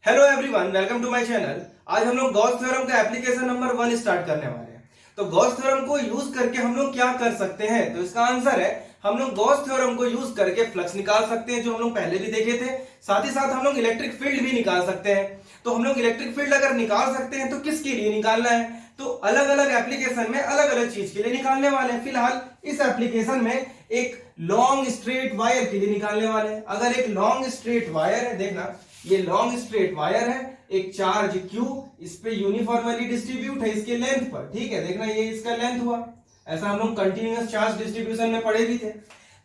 Hello everyone, welcome to my channel. आज हम लोग गॉस थ्योरम का एप्लीकेशन नंबर 1 स्टार्ट करने वाले हैं। तो गॉस थ्योरम को यूज करके हम लोग क्या कर सकते हैं? तो इसका आंसर है हम लोग गॉस थ्योरम को यूज करके फ्लक्स निकाल सकते हैं, जो हम लोग पहले भी देखे थे। साथ ही साथ हम लोग इलेक्ट्रिक फील्ड भी निकाल सकते हैं। तो हम लोग इलेक्ट्रिक फील्ड अगर निकाल सकते हैं तो किसके लिए निकालना है? तो अलग अलग एप्लीकेशन में अलग अलग चीज के लिए निकालने वाले हैं। फिलहाल इस एप्लीकेशन में एक लॉन्ग स्ट्रेट वायर के लिए निकालने वाले हैं। अगर एक लॉन्ग स्ट्रेट वायर है, देखना ये लॉन्ग स्ट्रेट वायर है, एक चार्ज Q इस पे यूनिफॉर्मली डिस्ट्रीब्यूट है इसके लेंथ पर, ठीक है। देखना ये इसका लेंथ हुआ। ऐसा हम लोग कंटिन्यूअस चार्ज डिस्ट्रीब्यूशन में पढ़े भी थे।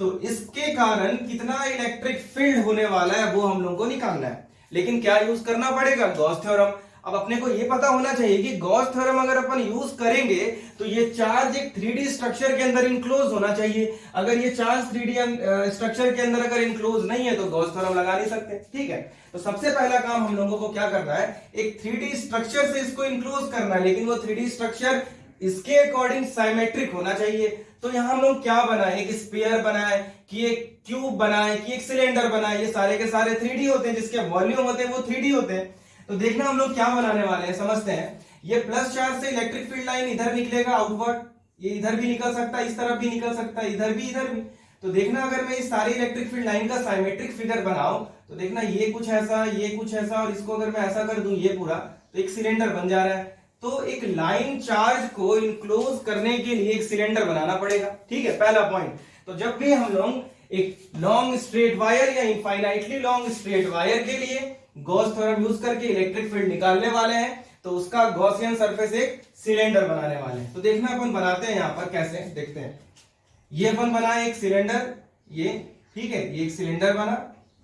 तो इसके कारण कितना इलेक्ट्रिक फील्ड होने वाला है वो हम लोग को निकालना है। लेकिन क्या यूज करना पड़ेगा? Gauss theorem. अब अपने को ये पता होना चाहिए कि गॉस थ्योरम अगर अपन यूज करेंगे तो ये चार्ज एक 3D स्ट्रक्चर के अंदर इनक्लोज होना चाहिए। अगर ये चार्ज 3D स्ट्रक्चर के अंदर अगर इनक्लोज नहीं है तो गॉस थ्योरम लगा नहीं सकते, ठीक है। तो सबसे पहला काम हम लोगों को क्या करना है, एक 3D स्ट्रक्चर से इसको इनक्लोज करना है। लेकिन वो 3D स्ट्रक्चर इसके अकॉर्डिंग साइमेट्रिक होना चाहिए। तो यहां हम लोग क्या बनाए, एक स्फीयर बनाए कि एक क्यूब बनाए कि एक सिलेंडर बनाए। ये सारे के सारे 3D होते हैं, जिसके वॉल्यूम होते हैं वो 3D होते हैं। तो देखना हम लोग क्या बनाने वाले हैं, समझते हैं। ये प्लस चार्ज से इलेक्ट्रिक फील्ड लाइन इधर निकलेगा आउटवर्ड, ये इधर भी निकल सकता है, इस तरफ भी निकल सकता है, इधर भी इधर भी। तो देखना अगर मैं इस सारी इलेक्ट्रिक फील्ड लाइन का साइमेट्रिक फिगर बनाऊं तो देखना ये कुछ ऐसा, ये कुछ ऐसा, और इसको अगर मैं ऐसा कर दूं ये पूरा, तो एक सिलेंडर बन जा रहा है। तो एक लाइन चार्ज को इनक्लोज करने के लिए एक सिलेंडर बनाना पड़ेगा, ठीक है, पहला पॉइंट। तो जब भी हम लोग एक लॉन्ग स्ट्रेट वायर या इनफाइनाइटली लॉन्ग स्ट्रेट वायर के लिए गॉस थ्योरम यूज करके इलेक्ट्रिक फील्ड निकालने वाले हैं तो उसका गॉसियन सरफेस एक सिलेंडर बनाने वाले हैं। तो देखना अपन बनाते हैं यहां पर कैसे, देखते हैं। ये अपन बनाए एक सिलेंडर, ये ठीक है, ये एक सिलेंडर बना,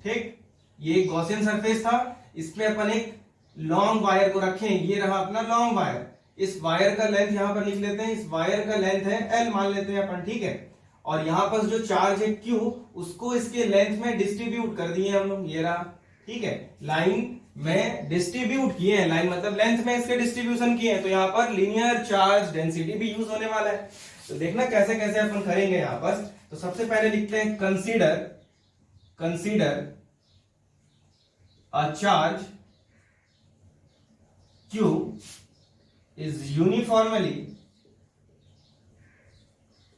ठीक। ये एक गॉसियन सरफेस था, इसमें अपन एक लॉन्ग वायर को रखें। ये रहा अपना लॉन्ग वायर। इस वायर का लेंथ यहां पर लिख लेते हैं, इस वायर का लेंथ है L मान लेते हैं अपन, ठीक है। और यहां पर जो चार्ज है Q उसको इसके लेंथ में डिस्ट्रीब्यूट कर दिए हम लोग, ये रहा, ठीक है। लाइन में डिस्ट्रीब्यूट किए हैं, लाइन मतलब लेंथ में इसके डिस्ट्रीब्यूशन किए हैं। तो यहां पर लीनियर चार्ज डेंसिटी भी यूज होने वाला है। तो देखना कैसे कैसे अपन करेंगे यहां पर। तो सबसे पहले लिखते हैं consider a charge Q is uniformly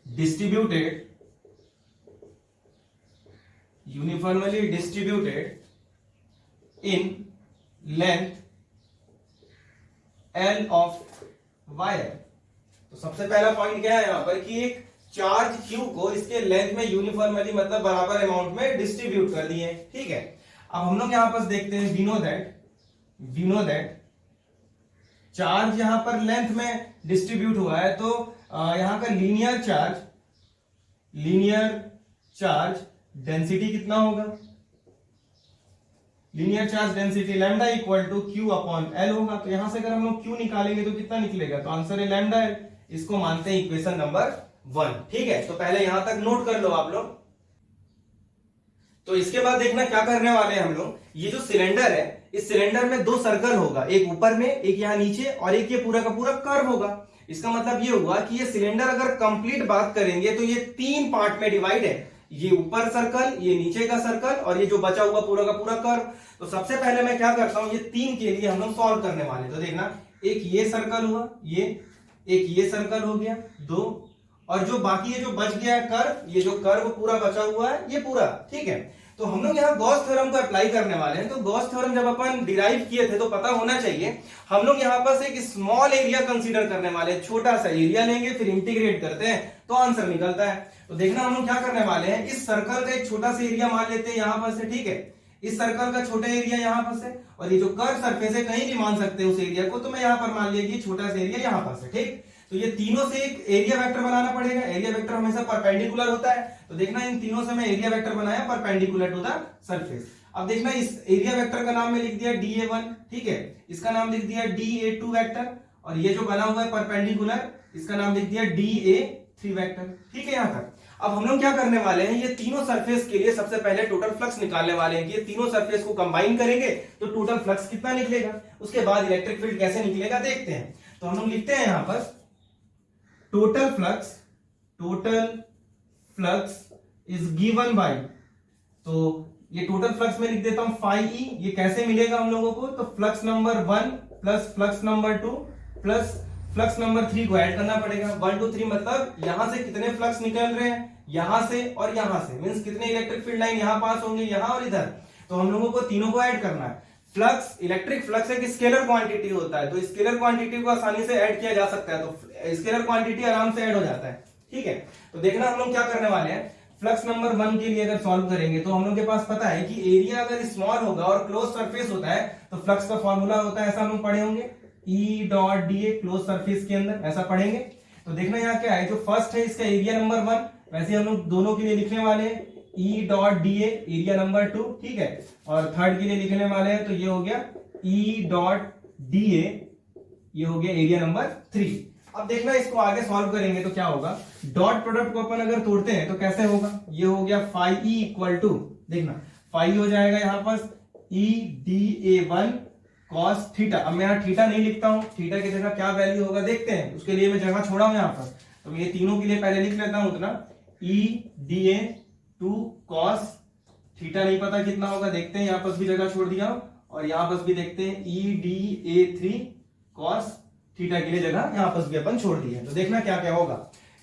distributed in length L of wire। तो सबसे पहला पॉइंट क्या है यहां पर कि एक चार्ज Q को इसके लेंथ में यूनिफॉर्मली मतलब बराबर अमाउंट में डिस्ट्रीब्यूट कर दिए, ठीक है। अब हम लोग यहां पर देखते हैं, वी नो दैट चार्ज यहां पर लेंथ में डिस्ट्रीब्यूट हुआ है। तो यहां का लीनियर चार्ज डेंसिटी कितना होगा? Linear charge density lambda equal to Q upon L होगा। तो यहां से अगर हम लोग Q निकालेंगे तो कितना निकलेगा? तो आंसर है लैम्डा L। इसको मानते हैं इक्वेशन नंबर 1, ठीक है। तो पहले यहां तक नोट कर लो आप लोग। तो इसके बाद देखना क्या करने वाले हैं हम लोग। ये जो सिलेंडर है, इस सिलेंडर में दो सर्कल होगा, एक ऊपर में, एक यहाँ नीचे, और एक ये पूरा का पूरा कर्व होगा। इसका मतलब ये हुआ कि ये सिलेंडर अगर कंप्लीट बात करेंगे तो ये 3 पार्ट में डिवाइड है। ये ऊपर सर्कल, ये नीचे का सर्कल, और ये जो बचा हुआ पूरा का पूरा कर्व। तो सबसे पहले मैं क्या करता हूं, ये 3 के लिए हम लोग सॉल्व करने वाले। तो देखना, एक ये सर्कल हुआ, एक ये सर्कल हो गया, 2, और जो बाकी ये जो बच गया है कर्व, ये जो कर्व पूरा बचा हुआ है ये पूरा, ठीक है। तो हम लोग यहाँ गॉस थ्योरम को अप्लाई करने वाले हैं। तो गॉस थ्योरम जब अपन डिराइव किए थे तो पता होना चाहिए, हम लोग यहाँ पर एक स्मॉल एरिया कंसीडर करने वाले हैं। छोटा सा एरिया लेंगे, फिर इंटीग्रेट करते हैं तो आंसर निकलता है। तो देखना हम लोग क्या करने वाले हैं, इस सर्कल का एक छोटा सा एरिया मान लेते हैं यहां पर से, ठीक है। इस सर्कल का छोटा एरिया यहां पर से, और ये जो कर्व सरफेस है कहीं भी मान सकते हैं उस एरिया को। तो मैं यहां पर मान लिया छोटा सा एरिया यहां पर से, ठीक। तो ये तीनों से एक एरिया वेक्टर बनाना पड़ेगा। एरिया वेक्टर हमेशा परपेंडिकुलर होता है। तो देखना इन तीनों से मैं एरिया वेक्टर बनाया परपेंडिकुलर टू द सरफेस। अब देखना इस एरिया वेक्टर का नाम मैं लिख दिया DA1, ठीक है। इसका नाम लिख दिया DA2 वेक्टर, और ये जो बना हुआ है परपेंडिकुलर इसका नाम लिख दिया DA3 वेक्टर, ठीक है। यहां तक अब हम लोग क्या करने वाले हैं, ये तीनों सरफेस के लिए सबसे पहले टोटल फ्लक्स निकालने वाले हैं कि ये तीनों सरफेस को कंबाइन करेंगे तो टोटल फ्लक्स कितना निकलेगा। उसके बाद इलेक्ट्रिक फील्ड कैसे निकलेगा देखते हैं। तो हम लोग लिखते हैं यहां पर total flux is given by, तो ये टोटल फ्लक्स में लिख देता हूं फाई ई। ये कैसे मिलेगा हम लोगों को, तो flux number 1 plus flux number 2 plus flux number 3 को ऐड करना पड़ेगा। 1 2 3 मतलब यहां से कितने फ्लक्स निकल रहे हैं, यहां से और यहां से, मींस कितने इलेक्ट्रिक फील्ड लाइन यहां पास होंगे, यहां और इधर। तो हम लोगों को तीनों को ऐड करना है। फ्लक्स, इलेक्ट्रिक फ्लक्स एक स्केलर क्वांटिटी होता है, तो स्केलर क्वांटिटी को आसानी से ऐड किया जा सकता है, तो स्केलर क्वांटिटी आराम से ऐड हो जाता है। ठीक है, तो देखना हम लोग क्या करने वाले हैं। फ्लक्स नंबर 1 के लिए अगर सॉल्व करेंगे तो हम लोग के पास पता है कि एरिया अगर स्मॉल होगा और क्लोज सरफेस होता है तो फ्लक्स का फॉर्मूला होता है, ऐसा हम लोग पढ़े होंगे, E dot D A close surface के अंदर, ऐसा पढ़ेंगे। तो देखना यहाँ क्या है, जो फर्स्ट है इसका एरिया नंबर 1, वैसे हम लोग दोनों के लिए लिखने वाले हैं E dot D A area number 2, ठीक है। और थर्ड के लिए लिखने वाले हैं तो ये हो गया E डॉट डी ए, ये हो गया एरिया नंबर 3। अब देखना इसको आगे सॉल्व करेंगे तो क्या होगा, डॉट प्रोडक्ट को अपन अगर तोड़ते हैं तो कैसे होगा, ये हो गया फाई ई इक्वल टू, देखना फाई हो जाएगा यहाँ पर E D A 1 cos theta. अब मैं यहाँ थीटा नहीं लिखता हूँ, थीटा की जगह क्या वैल्यू होगा देखते हैं, उसके लिए मैं जगह छोड़ा हूँ यहाँ पर। तो मैं ये तीनों के लिए पहले लिख लेता हूँ उतना, E D A 2 cos theta नहीं पता कितना होगा, देखते हैं, यहाँ पर भी जगह छोड़ दिया और यहाँ पर भी देखते हैं E D A 3 cos theta के लिए जगह यहाँ पर भी अपन छोड़ दी है। तो देखना क्या क्या होगा,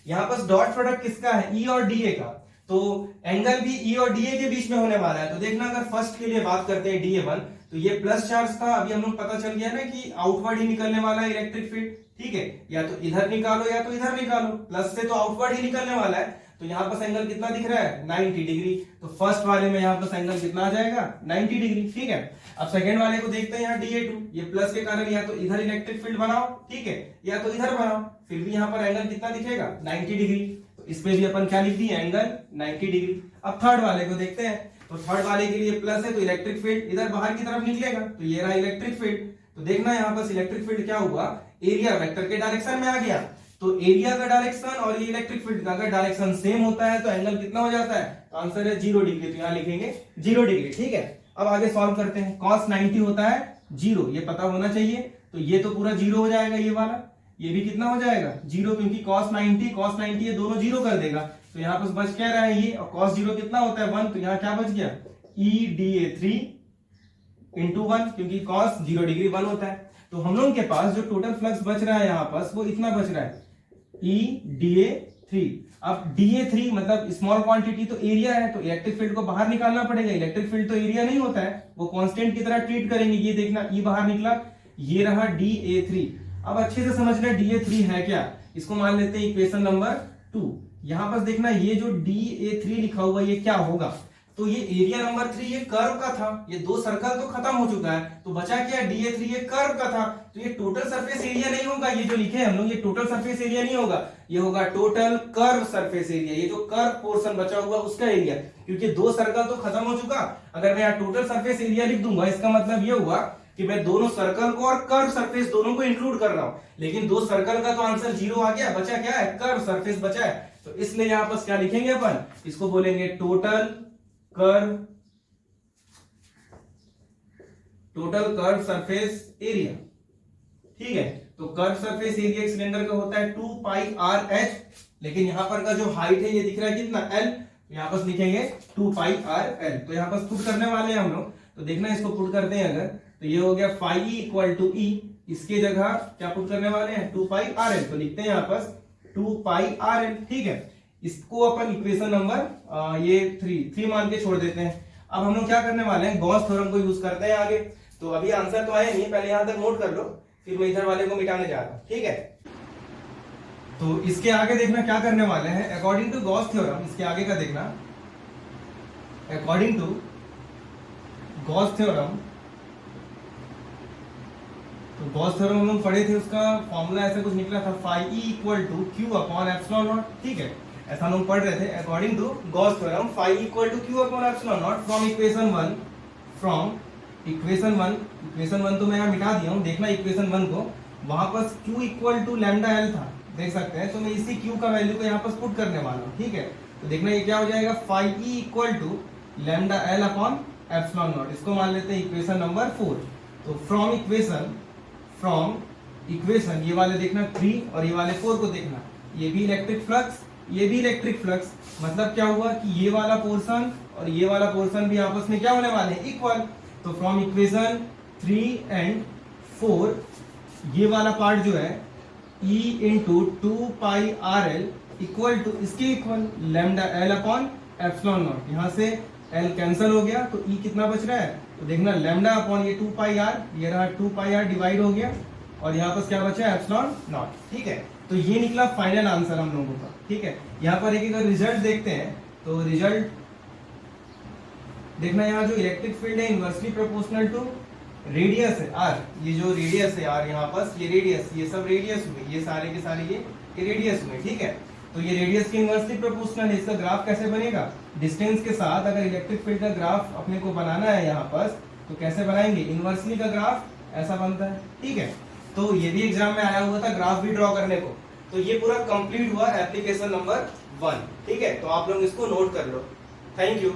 यहाँ पर डॉट प्रोडक्ट किसका है, ई और डी ए का, तो एंगल भी ई और डी ए के बीच में होने वाला है। तो देखना अगर फर्स्ट के लिए बात करते हैं डी ए 1, तो ये प्लस चार्ज था, अभी हम लोग पता चल गया ना कि आउटवर्ड ही निकलने वाला है इलेक्ट्रिक फील्ड, ठीक है, या तो इधर निकालो या तो इधर निकालो, प्लस से तो आउटवर्ड ही निकलने वाला है। तो यहाँ पर एंगल कितना दिख रहा है, 90 डिग्री। तो फर्स्ट वाले में यहाँ पर एंगल कितना आ जाएगा, 90 डिग्री, ठीक है। अब सेकंड वाले को देखते हैं, यहाँ DA2, ये प्लस के कारण या तो इधर इलेक्ट्रिक फील्ड बनाओ, ठीक है, या तो इधर बनाओ, फिर भी यहाँ पर एंगल कितना दिखेगा, 90 डिग्री। तो इस पे भी अपन क्या लिख दिए, एंगल 90 डिग्री। अब थर्ड वाले को देखते हैं, तो थर्ड वाले के लिए प्लस है तो इलेक्ट्रिक फील्ड इधर बाहर की तरफ निकलेगा, तो ये रहा इलेक्ट्रिक फील्ड। तो देखना यहाँ पर इलेक्ट्रिक फील्ड क्या हुआ, एरिया वेक्टर के डायरेक्शन में आ गया। तो एरिया का डायरेक्शन और ये इलेक्ट्रिक फील्ड का अगर डायरेक्शन सेम होता है तो एंगल कितना हो जाता है, तो आंसर है 0 डिग्री। तो यहाँ लिखेंगे 0 डिग्री, ठीक है। अब आगे सॉल्व करते हैं, cos 90 होता है 0, ये पता होना चाहिए। तो ये तो पूरा 0 हो जाएगा, ये वाला, ये भी कितना हो जाएगा 0, क्योंकि cos 90 ये दोनों 0 कर देगा। तो यहाँ पर बच क्या रहा है ये, और cos 0 कितना होता है 1, तो यहाँ क्या बच गया EDA3 इंटू 1, क्योंकि cos 0 डिग्री 1 होता है। तो हम लोगों के पास जो टोटल फ्लक्स बच रहा है यहाँ पास वो इतना बच रहा है EDA3। अब DA3 मतलब स्मॉल क्वांटिटी तो एरिया है, तो इलेक्ट्रिक फील्ड को बाहर निकालना पड़ेगा। इलेक्ट्रिक फील्ड तो एरिया नहीं होता है, वो कांस्टेंट की तरह ट्रीट करेंगे। ये देखना E बाहर निकला, ये रहा DA3। अब अच्छे से समझना DA3 है क्या, इसको मान लेते हैं इक्वेशन नंबर 2। यहां पर देखना ये जो DA3 लिखा हुआ ये क्या होगा, तो ये एरिया नंबर 3 ये कर्व का था, ये 2 सर्कल तो खत्म हो चुका है, तो बचा क्या DA3 ये कर्व का था। तो ये टोटल सरफेस एरिया नहीं होगा, ये जो लिखे हैं हम लोग, ये टोटल सरफेस एरिया नहीं होगा, ये होगा टोटल कर्व सरफेस एरिया। ये जो कर्व पोर्शन बचा हुआ उसका एरिया, क्योंकि 2 सर्कल तो खत्म हो चुका। अगर मैं यहाँ टोटल सरफेस एरिया लिख दूंगा, इसका मतलब ये हुआ कि मैं दोनों सर्कल को और कर्व सरफेस दोनों को इंक्लूड कर रहा हूं, लेकिन 2 सर्कल का तो आंसर 0 आ गया, बचा क्या है, कर्व सरफेस बचा है। तो इसलिए यहां पर क्या लिखेंगे अपन, इसको बोलेंगे टोटल कर्व सरफेस एरिया, ठीक है। तो कर्व सरफेस एरिया एक सिलेंडर का होता है 2 पाई RH, लेकिन यहां पर का जो हाइट है ये दिख रहा है कितना L, यहां पर लिखेंगे 2 पाई RL। तो यहां पर पुट करने वाले हैं हम लोग, तो देखना इसको पुट करते हैं अगर, तो ये हो गया phi E equal to E, इसके जगह क्या पुट करने वाले हैं 2 पाई RL। तो लिखते हैं यहां पर 2 पाई RL, ठीक है। इसको अपन इक्वेशन नंबर ये 3 मान के छोड़ देते हैं। अब हम लोग क्या करने वाले हैं, गॉस थ्योरम को यूज करते हैं आगे। तो अभी आंसर तो आया नहीं, पहले यहां तक नोट कर लो, फिर मैं इधर वाले को मिटाने जा रहा हूं, ठीक है। तो इसके आगे देखना क्या करने वाले हैं, अकॉर्डिंग टू गॉस थ्योरम, इसके आगे का देखना, अकॉर्डिंग टू गॉस थ्योरम। तो गॉस थ्योरम हम लोग पढ़े थे, उसका फॉर्मूला ऐसा कुछ निकला था, phi E equal to Q upon epsilon naught, ठीक है, ऐसा हम लोग पढ़ रहे थे। According to Gauss theorem phi equal to Q upon epsilon naught from equation 1, from equation 1 तो मैं यहाँ मिटा दिया हूँ, देखना इक्वेशन 1 को, वहां पर Q equal to lambda L था, देख सकते हैं। तो मैं इसी Q का वैल्यू को यहाँ पर पुट करने वाला हूँ, ठीक है। तो देखना ये क्या हो जाएगा, phi E equal to lambda L upon epsilon naught, इसको मान लेते हैं इक्वेशन नंबर 4। तो फ्रॉम इक्वेशन ये वाले देखना 3 और ये वाले 4 को देखना, ये भी इलेक्ट्रिक फ्लक्स, ये भी इलेक्ट्रिक फ्लक्स, मतलब क्या हुआ कि ये वाला पोर्शन और ये वाला पोर्शन भी आपस में क्या होने वाले हैं, इक्वल। तो फ्रॉम इक्वेशन 3 एंड 4 ये वाला पार्ट जो है E into 2πRL equal to इसके equal lambda L upon epsilon naught. यहाँ से L कैंसिल हो गया तो E कितना बच रहा है, तो देखना लैम्डा अपॉन ये 2πR, ये रहा 2πR डिवाइड हो गया और यहाँ पर क्या बचा है, एप्सिलॉन नॉट। ठीक है, तो ये निकला फाइनल आंसर हम लोगों का। ठीक है, यहाँ पर एक रिजल्ट देखते हैं। तो रिजल्ट देखना, यहाँ जो इलेक्ट्रिक फील्ड है इनवर्सली प्रोपोर्शनल टू रेडियस है R, ये जो रेडियस है R यहाँ पर, ये रेडियस, ये सब रेडियस हुए, ये सारे के सारे ये रेडियस हुए। ठीक है, तो ये रेडियस के इनवर्सली प्रोपोर्शनल है। इसका ग्राफ कैसे बनेगा, डिस्टेंस के साथ अगर इलेक्ट्रिक फील्ड का ग्राफ अपने को बनाना है यहाँ पर, तो कैसे बनाएंगे, इनवर्सली का ग्राफ ऐसा बनता है। ठीक है, तो ये भी एग्जाम में आया हुआ था ग्राफ भी ड्रॉ करने को। तो ये पूरा कंप्लीट हुआ एप्लीकेशन नंबर 1। ठीक है, तो आप लोग इसको नोट कर लो। Thank you.